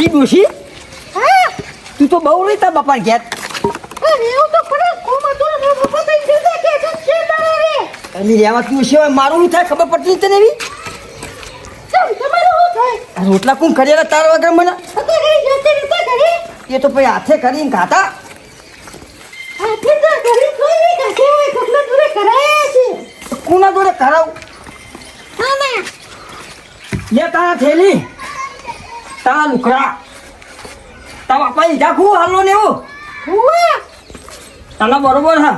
ઈ ડોશી તું તો બહુ રહી તા બાપા ઘેર એવું તો પડે કોમા તો બાપા તો દીધા કે છે મારે રે અલી રેવા તું છે મારું શું થાય ખબર પડતી તને એવી તમારું શું થાય રોટલા કોણ કરેલા તાર વગર મને ઘરે જતે નતા ઘરે એ તો પછી હાથે કરીને ખાતા હાથે તો ઘરે કોઈ નહીં કાકે હોય કેટલા દૂરે કરાયા છે કોના જોડે કરાવ ના ના લે તારા થેલી તારા લુકડા તારા બાપા જાખું હાલો ને એવું હુઆ તને બરોબર હા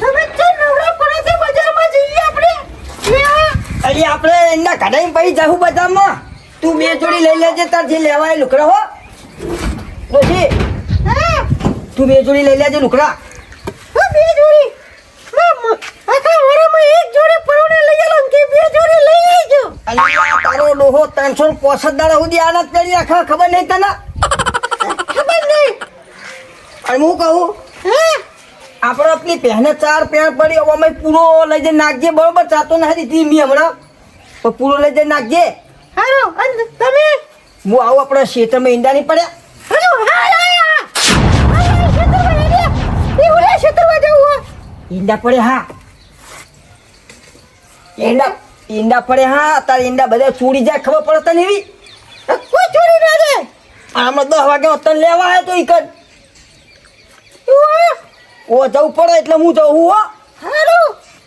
તમે તો નવરા પડે તો બજારમાં જઈએ આપણે અલી આપણે એના કઢાઈ પડી જાહું બજારમાં તું બે જોડી લઈ લેજે તાર જે લેવાય લુકડા હો ડોશી તું બે જોડી લઈ લેજે લુકડા બે જોડી આખા વરામાં એક જોડી પરોને લઈ આલો કે બે જોડી લઈ આવજો અલી તારો ડોહો 365 દાડા સુધી આના જ પેરી રાખા ખબર નહીં તને ખબર નહીં અને હું કહું આપણે આપણી પહેને 4 પેણ પડી અમે પૂરો લઈ જઈને નાખજે બરોબર ચાતો નથી તી મી હમણાં પણ પૂરો લઈ જઈને નાખજે હાલો અને તમે હું આવું આપણે ક્ષેત્રમાં ઈંડા નહીં પડ્યા હાલો ક્ષેત્રમાં જવું ઈંડા પડે હા ઈંડા પડે હા તારે ઈંડા બધા ચોરી જાય ખબર પડે તને એવી કોઈ ચોરી ના જાય હમણાં 10 વાગે તને લેવા આવે તો ઈ કર ઓ જવું પડે એટલે હું જવું હો હાલો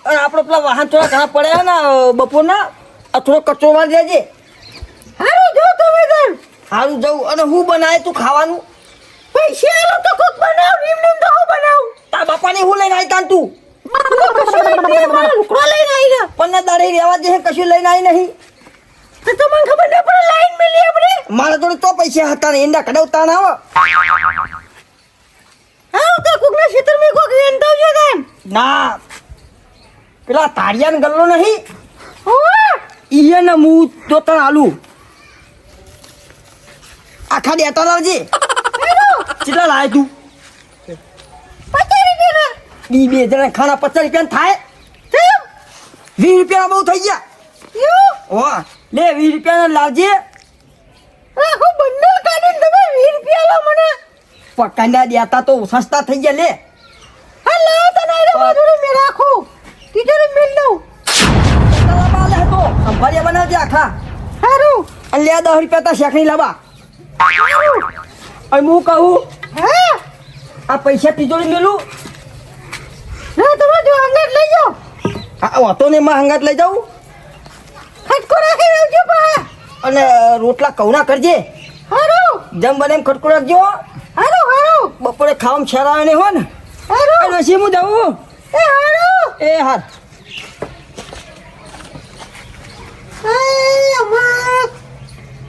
અને આપણે પેલા વાહન થોડા ઘણા પડ્યા ને બપોરના આ થોડો કચરો વાર દેજે હાલો જો તમે તાર સારું જવું અને હું બનાવે તું ખાવાનું પૈસા આલો તો કોક બનાવ એમને તો હું બનાવ તાર બાપાને હું લઈને આવી તાન તું લુકડો લઈને આવી ગયા પણ દાડે રહેવા દે કશું લઈને આવી નહીં તો તમને ખબર ન પડે લાઈન મેલી આપણે મારા જોડે તો પૈસા હતા ને ઈંડા કઢાવતા ના આવો હા તો કોકના ક્ષેત્રમાં કોક વેંતાવજો તાન ના પેલા તારિયાન ગલ્લો નહીં હોવા ઈએ ને હું તો તને આલુ આખા દેતા લાવજે કેટલા લાય તું 50 રૂપિયાના ઈ બે જણા ખાના 50 રૂપિયા થાય 20 રૂપિયા બહુ થઈ ગયા યો ઓ લે 20 રૂપિયા લાવજે હું બંડલ કાઢીને તમે 20 રૂપિયા લો મને પકાંડા દેતા તો સસ્તા થઈ ગયા લે હા લો તને રે બાજુને મે રાખું તીજોરી મેલ દઉં તલાબા લે તો સંભાળ્યા બનાવજે આખા હારું અને લે 10 રૂપિયા તા શેકણી લાવા હારું અને હું કહું હા આ પૈસા તિજોરી મેલું ના તમે જો અંગત લઈ જાઓ આ વાતો ને માં હંગાત લઈ જાઉં ખટકો રાખી આવજો બા અને રોટલા કવના કરજે હારું જમ બને એમ ખટકો રાખજો હારું હારું બપોરે ખાવામાં છેરાવે ને હો ને હારું અને પછી હું જાઉં એ હારું એ હાર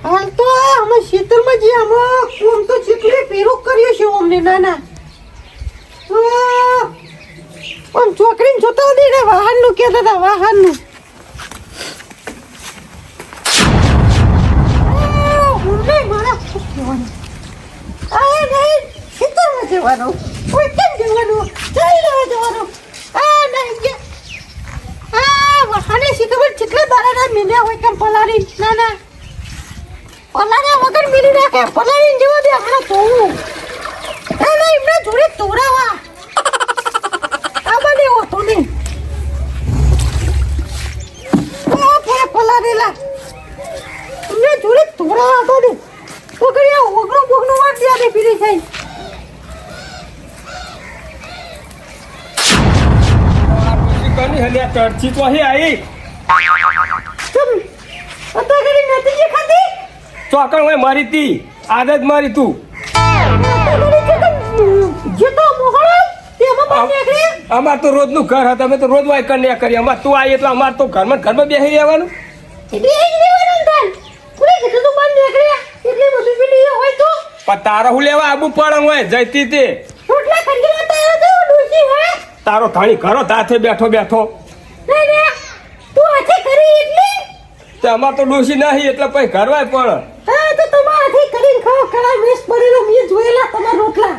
હાલ તો અમે ક્ષેત્રમાં જે આમ તો ચીકલી પેરું કર્યું છે અમને નાના પણ છોકરીને જોતા હતી ને વાહનનું કહેતા હતા વાહનનું મારા નહીં ક્ષેત્રમાં જવાનું કોઈ કેમ જવાનું જઈ લેવા જવાનું નહીં વાહને શીખબર કેટલા દાડા મિલ્યા હોય કેમ પલારી નાના પલાર્યા વગર મિલી નાખે પલારી જેવા દે હમણાં ધોવું ના એમના જોડે તોડાવા આ બને હોતો નહીં પલારેલા એમના જોડે તોડાવા બને પકડ્યા ઓગણો બોગનો વાર ત્યારે પીડી થઈ કની હલ્યા તરછી તો અહીં આવી અત્યારે નથી જે ખાતી ચોકણ હોય મારી તી આદત મારી તું જે તો મોહળા તેમાં બહાર નીકળે અમાર તો રોજનું ઘર હતા અમે તો રોજ વાય કન્યા કરી અમાર તું આવી એટલે અમાર તો ઘરમાં બેસી રહેવાનું એટલે એ જ લેવાનું તાન કોને કીધું તું બહાર નીકળે એટલે બધું પેલી હોય તો પણ તારા હું લેવા આબુ પડે હોય જઈતી તે રોટલા ખંડીલા તારા તો ડોસી હે તારો થાણી ઘરો તાથે બેઠો ના તું હાથે કરી એટલે તે અમાર તો ડોસી નહીં એટલે પછી ઘરવાય પણ હા તો તમારા હાથે કરીને ખાઓ કળા મેસ પડેલો મેં જોયેલા તમારા રોટલા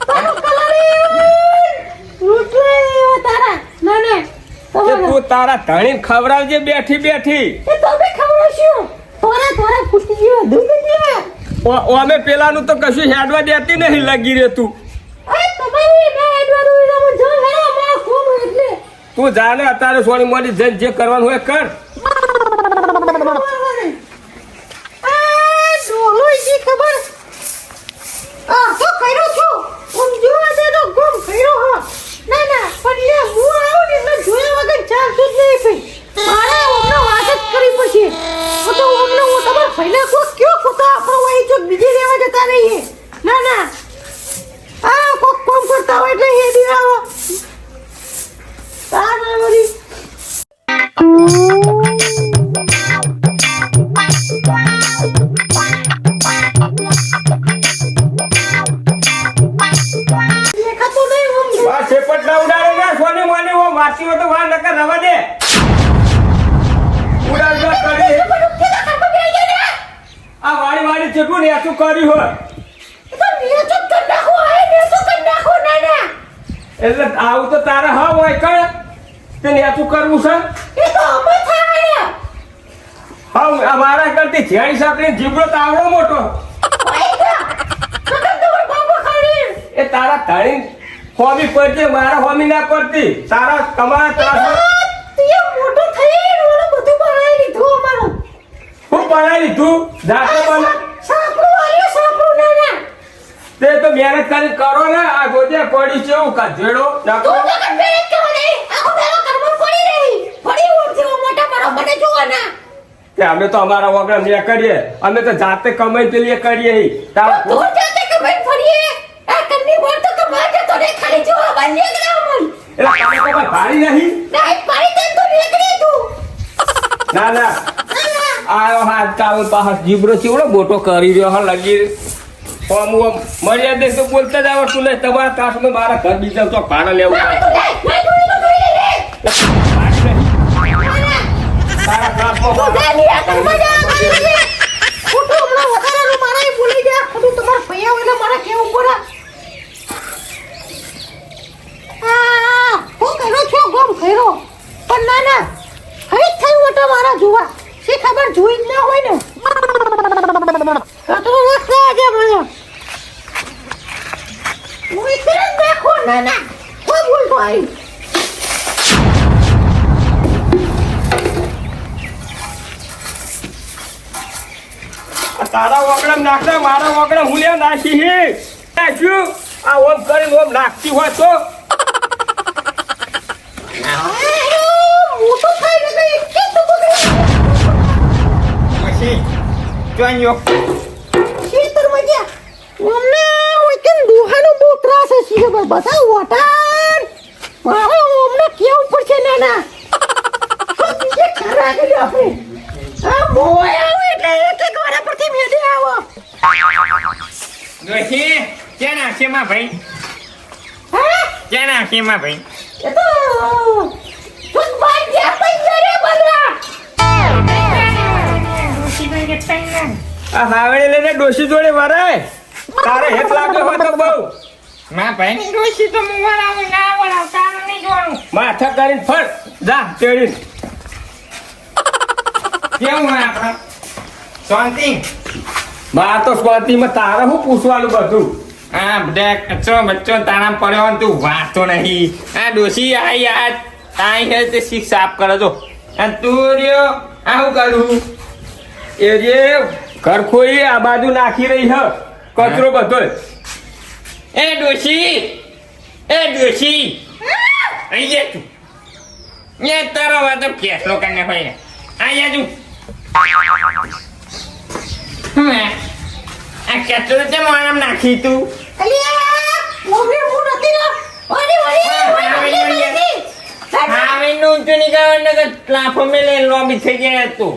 તારો કલર રોટલા એવો તારા ના તું તારા ધણી ખવડાવજે બેઠી એ તો બે ખવડાવશું તોરા ફૂટી ગયો દૂધ અમે પેલાનું તો કશું હેડવા દેતી નહીં લાગી રે તું અરે તમારી ના એડવાનું એનામાં જો હેરો મારા કોમ એટલે તું જાને અત્યારે સોની મોની જઈને જે કરવાનું હોય કર આ ડોલો ઈ ખબર આ તો કર્યો છો હું જોવા દે તો ગમ કર્યો હો ના પણ એ હું આવું ને એટલે જોયા વગર ચાલતો જ નહીં ભાઈ મારે અમને વાત જ કરી પછી તો અમને હું તમાર પહેલા કો કયો કોતા આપણો વહી જો બીજી લેવા જતા રહીએ ના આ કોક કોમ કરતા હોય એટલે એ દી આવો તારા વળી દેખાતો નહીં હું આ છેપટ ના ઉડાડે ને સોની મોની ઓ વાસી હોય તો વા નકર રવા દે ઉડાડ જો કરી આ વાડી જેટલું ને તું કરી હોય એટલે આવું તો તારે હા હોય કર તે નેતું કરવું છે હા અમારા કરતી ઝેડી સાપડી જીબડો તાવડો મોટો એ તારા ધણી હોમી પડતી મારા હોમી ના પડતી તારા તમારા ત્રાસ હું પડાવી લીધું જાતે બને તે તો મહેનત કરી કરો ને આ ગોજે પડી છે હું કાઢેડો નાખો કે અમે તો અમારા વગર ને કરીએ અમે તો જાતે કમાઈ પેલી કરીએ તારા એટલે તમે તો કોઈ ભારી નહીં ના આ હાથ કાવલ પાસ જીબરો ચીવડો મોટો કરી રહ્યો હા લગી ઓમ મર્યાદે તો બોલતા જ આવડતું નહીં તમારા ત્રાસમાં મારા ઘર બીજા તો ભાડા લેવું તારા ત્રાસમાં જોવા શી ખબર જોઈ જ ના હોય ને તો રસ્તા આજે મને હું ઇતને દેખો ના કોઈ બોલતો આવી તારા વગડા નાખતા મારા વગડા હું લે નાખી હે નાખ્યું આ ઓમ કરીને ઓમ નાખતી હોય તો મોટો થાય ને કે તો પછી જોઈયો શીતર મજા અમને ઓઈકન દુહાનો બહુ ત્રાસ છે ખબર બધા વટાણ મારે અમને કેવું પડશે નાના બીજે ખરા ગયો આપણે આ મોય આવે એટલે એક વાર પરથી મેદે આવો દોશી ક્યાં નાખશે માં ભાઈ હા ક્યાં નાખશે માં ભાઈ એ તો તું બાર ગયા પૈસા બધા આ હાવડે લઈને ડોશી જોડે વરાય તારે હેત લાગ્યો હોય તો બહુ માં ભાઈ ની દોશી તો હું વરાવું ના વરાવ તારું નહીં જોવાનું માથા કરીને ફળ જા તેડી કેવું હોય આપણે શાંતિ માર તો સ્વાતિમાં તારે શું પૂછવાનું બધું આ બધા કચરો બચ્ચો તારા પડ્યો ને તું વાંચતો નહીં આ ડોશી આઈ હે તે શીખ સાફ કરે તો અને તું રહ્યો આ શું કરું એ જે ઘર ખોઈ આ બાજુ નાખી રહી હ કચરો બધો એ ડોશી અહીં જે તું એ તારો વાતો ફેસલો કરીને હોય અહીંયા તું આ કચરો તે મારામાં નાખી તું અલિયા મોમે હું નથી ના ઓડી હવે નું ઊંચું નીકળવાનું કે લાફો મેલે લોબી થઈ જાય તું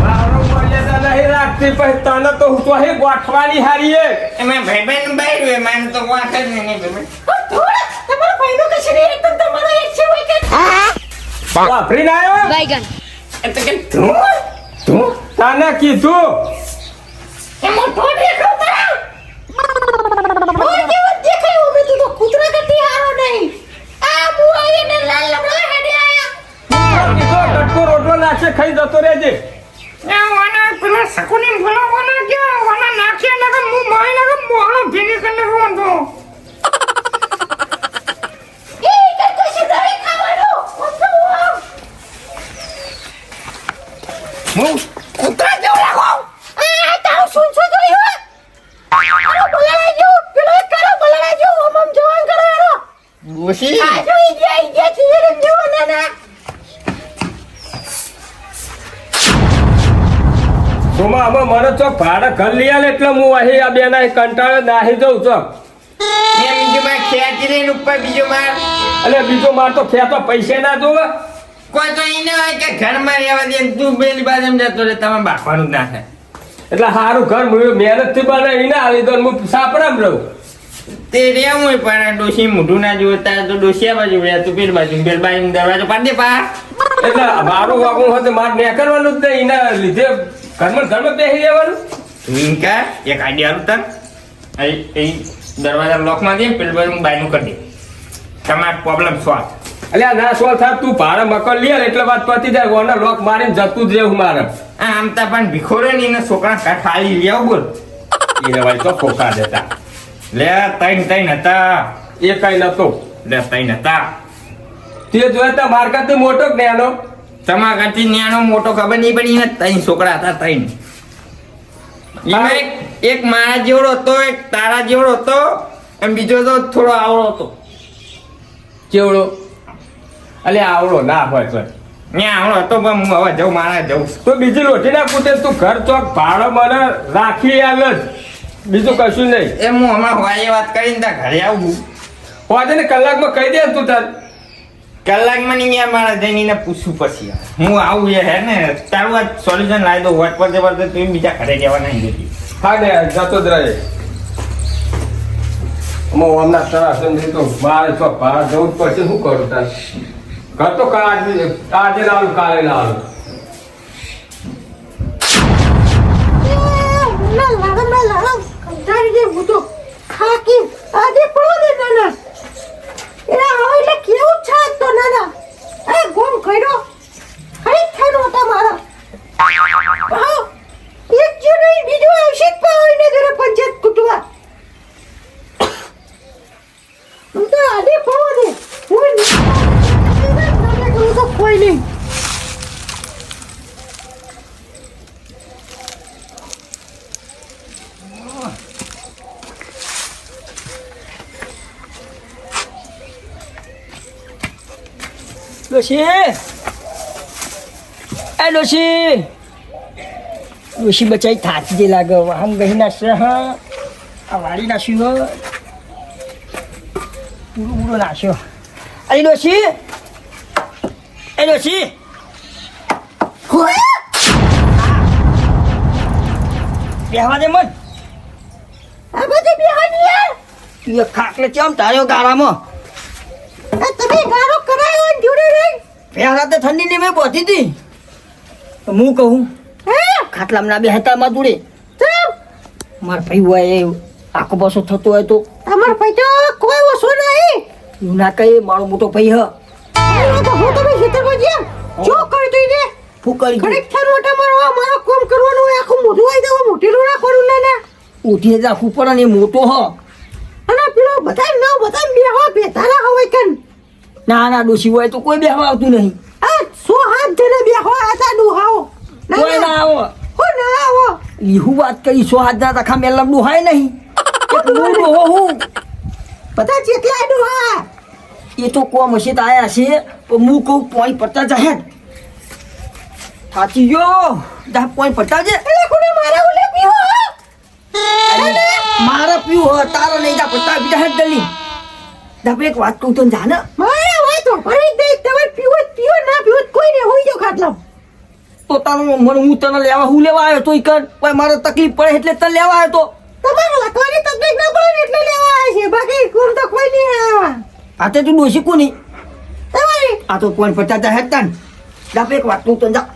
મારો મર્યાદા નહીં રાખતી પછી તને તો હું તો હે ગોઠવાની હારીએ એમાં ભાઈબંધ બાયરું એ માને તો વાત જ નહીં ભાઈ થોડા તમારો ભાઈનો કે છે એકદમ તમારો એક છે હોય કે વાપરીને આવ્યો એ તો કે તું તને કીધું એ મોટો દેખો તારા ઓય કેવો દેખાય ઓ મેં તો કૂતરા કટી હારો નહીં આ બુઆએ ને લાલ લમડા હેડે આયા કીધું ટટકો રોટલો નાખે ખાઈ જતો રહેજે એ વાના પેલા સકુની બોલાવવાના ક્યાં ડોશી આજો ઈ ચીરે જેવો નાના તોમાં અમે મને ચોક ભાડે ઘર લઈ આલે એટલે હું અહીં આ બેના કંટાળે નાહી જઉં ચોક. એ બીજું માર ખેંચી લઈને ઉપર બીજો માર એટલે બીજો માર તો ખેતો પૈસા ના જોવે. કોઈ તો ઈ ના હોય કે ઘરમાં રહેવા દે ને તું પેલી બાજુ જતો રહે તમે બાપવાનું જ ના થાય. એટલે સારું ઘર મહેનત થી બનાવી ના આવી તો હું સાપડામ રહું. તે રેવું હોય પણ ડોશી મોઢું ના જોતા તો ડોશી આ બાજુ રહ્યા તું પેલી બાજુ દરવાજો પાડી દે પા. એટલે મારું વાગું હોય તો મારે નીકળવાનું જ નહીં. એના લીધે ઘરમાં બેસી રહેવાનું. તું કા એક આઈડિયા આલું તને એ દરવાજા લોકમાં દે પેલી બાજુ બાયનું કરી દે તમારો પ્રોબ્લેમ સોલ્વ. એટલે ના સોલ થાય તું ભાડે મકાન લઈ આલે એટલે વાત પતી જાય. ઓના લોક મારીને જતું જ રહેવું મારે. આમ તા પણ ભીખોરે ને એના છોકરા ખાલી લેવું બોલ એને ભાઈ તો ખોખા દેતા. લે તૈન હતા એ કઈ નતો. લે તૈન હતા તે જોયા માર કરતી મોટો કે નાનો? તમારા કરતી ન્યાનો મોટો ખબર નહીં પડી ને તૈન છોકરા હતા તૈન. એમાં એક મારા જેવડો હતો એક તારા જેવડો હતો અને બીજો તો થોડો આવડો હતો. કેવડો? અલે આવડો ના હોય તો ત્યાં આવડો હતો પણ હું હવે જઉં મારા જવું. તો બીજી રોટી ના પૂછે તું ઘર ચોક ભાડો મને રાખી આલ જ, બીજું કશું નહીં. એ હું હમણાં હોય વાત કરીને ત્યાં ઘરે આવું હોજે ને કલાકમાં કહી દે તું તાર. કલાકમાં નહીં યાર મારા જઈને એને પૂછવું પછી હું આવું એ હે ને તારું આ સોલ્યુશન લાવી દઉં વોટ પર જબર તું બીજા ઘરે જવા નહીં દેતી. હા ને જતો જ રહે. હમણાં સરસ નથી તો મારે ચોક ભાડે જવું જ પડશે. શું કરું તાર? ઘર તો આજે લાવું કાલે લાવું. ના લાડમ કંટાળી ગઈ હું તો ખાકી આજે પડો દે નાના એના હવે એટલે કેવું છે આજ તો નાના એ ગોમ કર્યો ખરી ખાનો હતા મારા હા એક જો નહીં બીજો આવશે જ પાવીને જરા પંચાયત કુટવા હું તો આજે પડો દે હું તો કોઈ નહીં ડોશી એ ડોશી બચાઈ થાકી જે લાગે આમ ગઈ નાખશે. હા આ વાળી નાખ્યું હો પૂરું નાખ્યો. અરે ડોશી બેહવા દે મન. આ બધી બિહાની યાર તું એક ખાટલે કેમ તાર્યો ગાળામાં? તમે ગારો કરાયો ને જોડે રહી પહેલા તો ઠંડી ની મેં બોધી હતી. હું કહું હે ખાટલામાં ના બેહતા માં જોડે ચમ મારા ભાઈ હોય એ આખો પાછો થતો હોય તો તમાર ભાઈ તો કોઈ ઓછો નહીં એવું ના કહે. મારો મોટો ભાઈ હ એ તો હું તમે ખેતરમાં જ્યાં જો કરી દઈ ને ફૂકરી ઘડીક થાનો ઓટા મારવા મારો કામ કરવાનું હોય આખું મોઢું આવી દેવા મોટેલું રાખવાનું ના ઉઠીને રાખવું પડે ને એ મોટો હ. અને પેલો બધા ના બધા બેહવા બેતારા હોય કન ના ડોશી હોય તો કોઈ બેહવા આવતું નહીં. આ 100 હાથ જને બેહવા આતા ડુહાઓ કોઈ ના આવો. હો ના આવો લીહુ વાત કરી 100 હાથ ના રખા મેલમ ડુહાય નહીં. એક મોટો હો હું બધા જેટલા ડુહા એ તો કોમ હશે તો આયા છે પણ હું કહું પોઈન્ટ પડતા જાય થાચી ગયો જા પોઈન્ટ પડતા છે. એટલે કોને મારા ઉલે પીવો મારે પીવું હ તારો નહીં જા પડતા બીજા હેડ દલી દાપે એક વાત કહું તને જાને મારા હોય તો ભરી દે તમાર પીવો પીવો ના પીવો કોઈ ને હોઈ જાવ ખાટલો તો તારો મને હું તને લેવા હું લેવા આવ્યો તો ઈ કર કોઈ મારો તકલીફ પડે એટલે તને લેવા આવ્યો તો તમારે લખવાની તકલીફ ના પડે એટલે લેવા આવે છે બાકી કોણ તો કોઈ નહીં આવ્યા આતે તું ડોશી કોની તમારી આ તો પોઈન્ટ પડતા જાય હેડ તન દાપે એક વાત કહું તને જા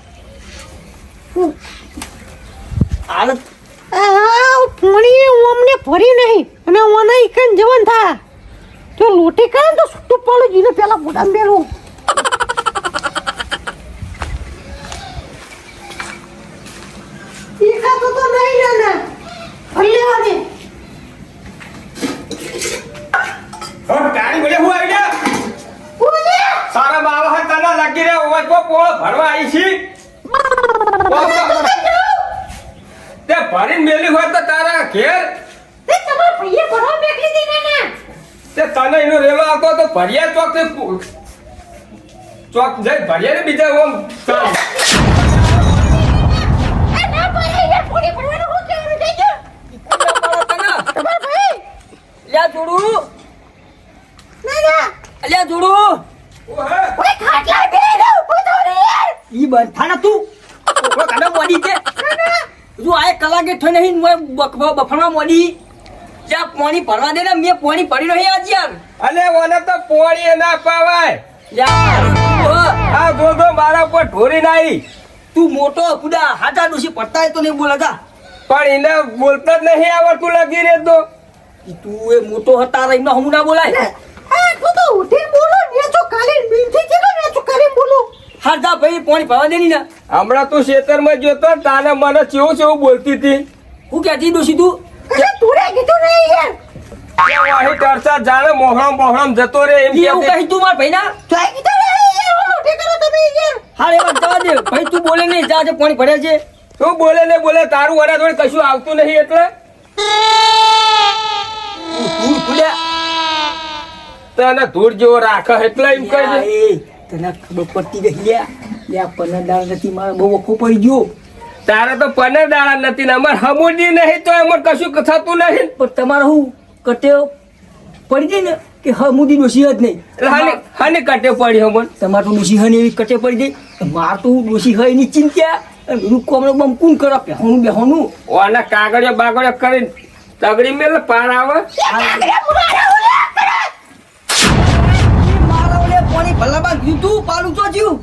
હાલત આ પોણી અમને ભરી નહીં અને ઓને ઈકન જવન થા તો લોટી કરે તો સુટ્ટું પાડું જીને પેલા મોઢા મેલું ઈકા તો નહીં ના અલ્લેવા દે તારી બોલે હું આવી ગયા કોને સારા બાવા હા તને લાગી રે ઓય કો પોળ ભરવા આવી છી. તે ભરીને મેલી હોય તો તારા ઘેર તે તમાર ભઈએ ભરવા બેઠી દી ને તે તને એનો રેલો આવતો તો ભરિયા ચોક થી ચોક જઈ ભરિયા ને બીજા ઓમ ચાલ. આ ના ભાઈ યાર પૂરી પડવાનું હું કેવું થઈ ગયું તમાર ભાઈ લ્યા જોડું ના ના અલ્યા જોડું ઓહે ઓય ખાટલા બે રે ઉભો રે યાર ઈ બંધા ના તું છોકરો કાઢો મોડી છે ના ના જો આ કલાકે થઈ નહીં બફણવા મોડી ત્યાં પાણી ભરવા દે ને મેં પાણી ભરી રહી આજ યાર અલે ઓને તો પોણી ના પાવાય. યાર આ ગોગો મારા ઉપર ઢોરી નાઈ. તું મોટો ખુદા હાટા ડોસી પડતા હોય તો નહીં બોલાતા પણ એને બોલતા જ નહીં આવડતું લગી રે તો. તું એ મોટો હતા એમનો હમું ના બોલાય આ તું તો ઉઠી બોલો ને તો કાલે બિલ થઈ ગયો ને તો કાલે બોલો હા જા ભાઈ પાણી ભરવા દે ની ને હમણાં તું ખેતરમાં જોતો તાને મને ચેવું ચેવું બોલતી હતી. હું ક્યાંથી ડોસી તું અરે તુરે કીધું નહીં યાર વાહી ટરસા જાણે મોહરામ જતો રે એમ એવું કે કહી તું માર ભાઈ ના તો કીધું નહીં યાર બોલો ઠીક કરો તમે યાર હા એવા જવા દે ભાઈ તું બોલે નહીં જા જે પાણી ભર્યા છે તું બોલે ને બોલે તારું વડા જોડે કશું આવતું નહીં એટલે તું ખુલ્યા તને ધૂળ જેવો રાખે એટલે એમ કહી દે. તને ખબર પડતી રહી લ્યા પન્ના દાળ નથી મારે બહુ વખો પડી ગયો તારે તો પનર દાડા નથી ને અમાર હમુજી નહીં તો એમાં કશું થતું નહીં. પણ તમારે હું કટેવ પડી જાય ને કે હમુદી ડોસી જ નહીં એટલે હાની કટે પડી હમણ. તમારે તો ડોસી હની એવી કટે પડી જાય માર તો હું ડોસી હોય એની ચિંતા રૂકોમણો બમ કોણ કરે બેહોનું બેહોનું ઓના કાગળિયા બાગળિયા કરીને તગડી મેલ પાર આવે. મારા ઓલે પાણી ભલાબા ગયું તું પાલું તો જ્યું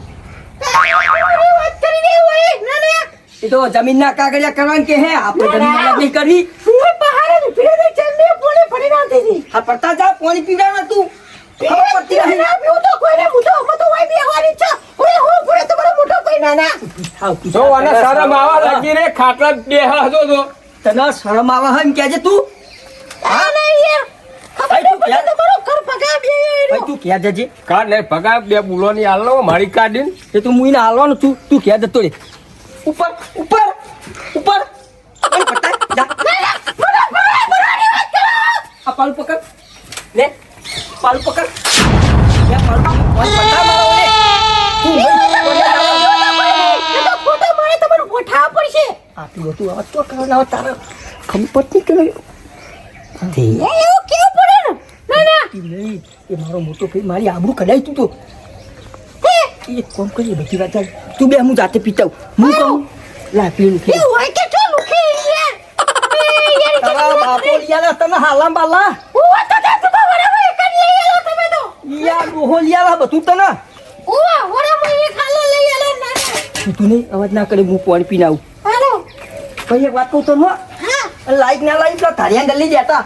વાત કરી દે ઓય ના ના એ તો જમીનના કાગળિયા કરવાનું કે હે આપણે જમીન નહીં કરવી તું બહાર જ ફિરે ચાલે બોલે પડી ના થઈ હા પડતા જા પાણી પીવડાવ તું ખબર પડતી નહીં ના પીવું તો કોઈને મૂઠો મતો હોય બે વારી છે ઓય હો પૂરે તમારો મૂઠો કોઈ ના ના હાવ તું જો ઓને શરમ આવા લાગી રે ખાટલા બેહા જો જો. તને શરમ આવે હે એમ કહેજે તું આ નહીં યાર ભાઈ તું ક્યાં તમારો ઘર પગા બે ભાઈ તું ક્યાં જજે કા ને પગા બે બુલોની આલો મારી કાઢીને. એ તો મુઈને હાલવાનું તું ક્યાં જતો રે ઉપર ઉપર ઉપર અને પટાય જા આ પાલ પકડ લે પાલ પકડ લે પાલ પકડ પટા મારો લે તું એ તો ફોટો મારે તમારો ગોઠા પડશે આટલું બધું આવા તો કરવાના તારે ખબર પડતી કે નહીં એ એવું કેવું પડે ને ના ના નહીં એ મારો મોટો ભાઈ મારી આબરૂ કઢાઈ તું તો એ કોમ કરી બધી વાત ચાલ તું બે હું જાતે પીતાવ હું કહું લા પીલું એ હોય કે તો લુખે યાર એ યાર તારા બાપો લિયાલા તને હાલામ બાલા ઓ તો તે તું બરાબર કરી લઈ આલો તમે તો યાર ઓહો લિયાલા બધું તને ઓ ઓરે મને ખાલો લઈ આલો ના ના તું નહીં અવાજ ના કરે હું પાણી પીને આવું હાલો ભાઈ એક વાત કહું તો હા લાઈક ના લાઈક તો ધારિયા ગલી જતા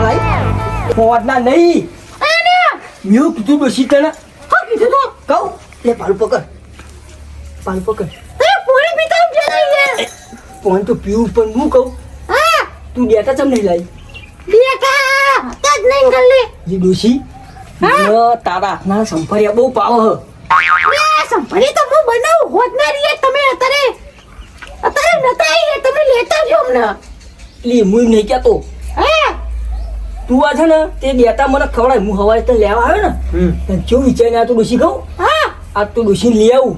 લાઈક ફોડ ના નહીં આના મેં કીધું બેસી તને હા કીધું તો કહું લે પાલું પકડ પાલું પકડ એ પૂરી પીતા ઉઠે યાર પાણી તો પીવું પણ હું કહું હા તું ડેટા ચમ નહીં લાવી બેટા તજ નહીં ગલ્લે જે ડોશી તારા હાથના સંફર્યા બહુ પાવ હ મે સંભળી તો હું બનાવું હોત ના રીએ તમે અત્યારે નતા આઈ તમે લેતા જો અમને લે હું નહીં કહેતો હા તું આ છે ને તે ડેટા મને ખવડાય હું હવારે તને લેવા આવ્યો ને તને કેવું વિચારીને આ તો ડોશી કહું હા આ તો ડોશીને લઈ આવું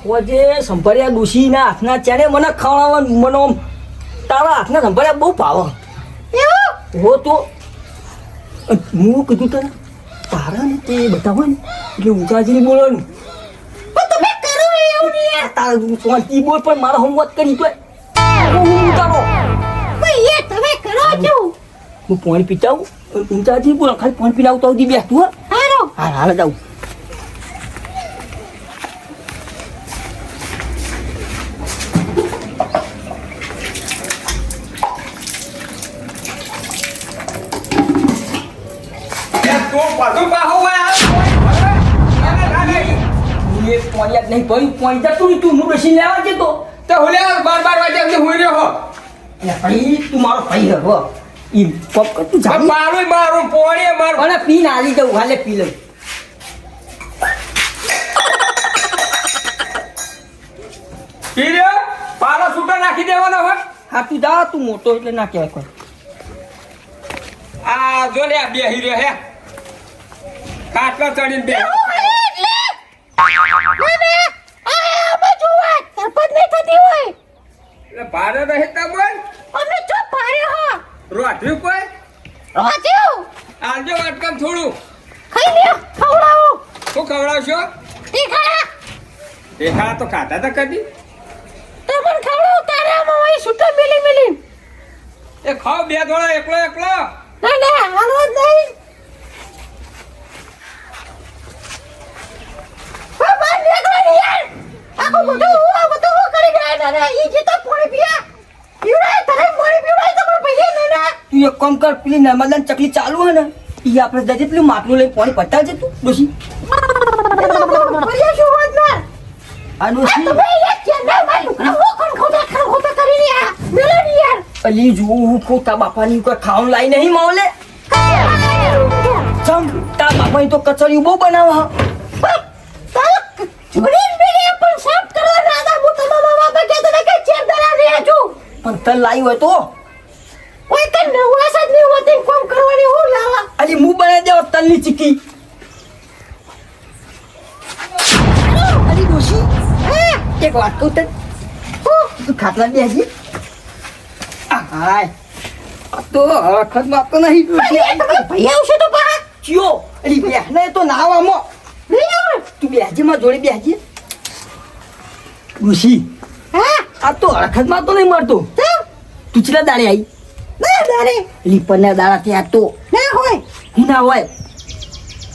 હોજે સંભર્યા ડોશીના હાથના ચારે મને ખવડાવવાનું મને આમ તારા હાથના સંભર્યા બહુ ભાવ એવું હો તો હું કીધું તને તારા ને તે બતાવો ને એટલે ઊંચાજીને બોલવાનું પણ તમે કરો એવું નહીં યાર તારા શાંતિ બોલ પણ મારા હોમવર્ક કરી તો હું ઉતારો ભાઈ એ તમે કરો છો હું પાણી પીતા આવું ઊંચાજી બોલ ખાલી પાણી પીને આવતા સુધી બેસતું હા હારો હા હાલ જાઉં તું બધું પાહો હોય એ પાણી જ નહીં ભર્યું પાણી જતું રહ્યું તું હું બેસી લેવા જતો તો હુલે 12 વાગે અમને હુઈ રહ્યો હો. ભાઈ તું મારો ભાઈ હો ઈ પપ કર તું જા મારું પોણી મારું અને પી ના આલી દઉં હાલે પી લઉં પી રહ્યો પારો છૂટો નાખી દેવાનો હોય. હા તું જા તું મોટો એટલે ના કહેવાય કોઈ આ આ જો લે બેહી રહ્યો હે ખાટલો ચડીને બે ભારે રહે તા બોલ રોટરી કોઈ આલજો વાટકામ થોડું શું ખવડાવશો દેખા તો ખાતા તા કદી એ ખાવ બે દોડા એકલો એકલો તું એક કામ કર પેલી નર્મદા ચકલી ચાલુ હે ને એ આપણે જજે પેલું માટલું લઈને પાણી પટાવજે તું ડોશી આ ડોશી અલી જો હું ખોટા બાપાની કોઈ ખાવાનું લાવી નહીં માવલે ચમ તા બાપાની તો કચરિયું બહુ બનાવે પણ તલ લાવી હોય તો અલી હું બનાવી દેવા તલની ચીકી અલી ડોશી એક વાત કહું તને તું ખાટલા બેસી હાય તો વખત માં તો નહીં ચિયો અલી બેહને તો નાવામાં તું બેહજે માં જોડે બેહજે ડોશી આ તો હરખત માં તો નહીં મળતો તું ચલા દાડે આવી લીપરના દાડા ત્યાં તો હું ના હોય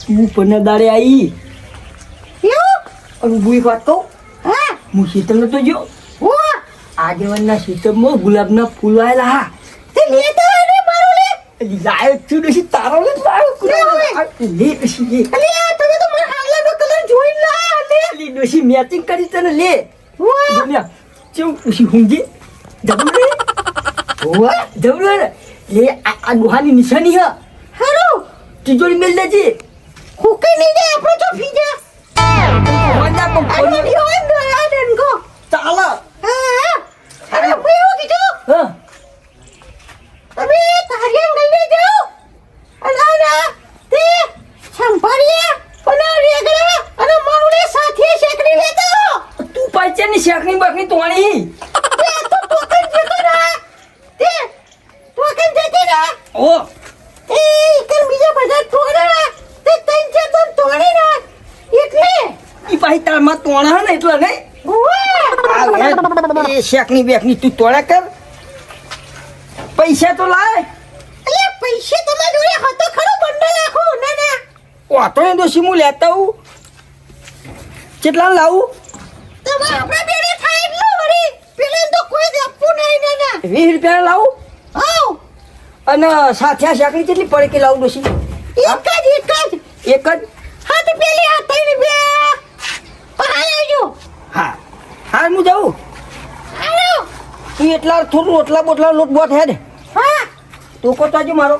તું પરના દાડે આવી અને હું એક વાત કહું હું શીતળ નતો જો આગેવાનના શીતળમાં ગુલાબના ફૂલ આવેલા હા લાયો છું ડોશી તારો લે ડોશી લે ડોશી મેચિંગ કરી તને લે ચેવું ડોશી હુંજી જબરું રે જબરું રે લે આ ડોહાની નિશાની હા તિજોરી મેલ દેજે ચાલો તું પૈસાની શેકણી બકણી તોણી ઓ ઈ પાછી તારમાં તોણા હે ને એટલે નહીં એ શેકણી બેકણી તું તોડા કર પૈસા તો લાય ઓતો ને દોશી હું લેતા હું કેટલા લાવું 20 રૂપિયા લાવું અને સાથિયા શાકરી કેટલી પડે કે લાવું દોશી એક જ હા હા હું જાઉં તું એટલા થોડું ઓટલા બોટલા લોટ બોટ હે ને તો કોતો આજે મારો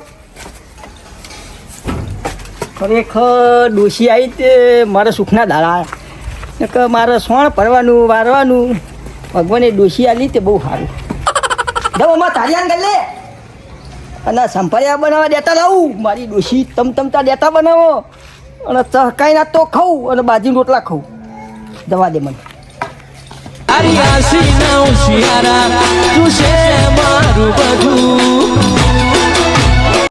ખરેખર ડોશી આવી તે મારા સુખના દાડા કે મારે સોણ ભરવાનું વારવાનું ભગવાને ડોશી આલી તે બહુ સારું દવામાં તારિયાન ગઈ લે અને સંભાળ્યા બનાવવા દેતા લાવું મારી ડોશી તમતા દેતા બનાવો અને ચહકાઈ ના તો ખાઉં અને બાજી રોટલા ખાઉં દવા દે મને મારું બધું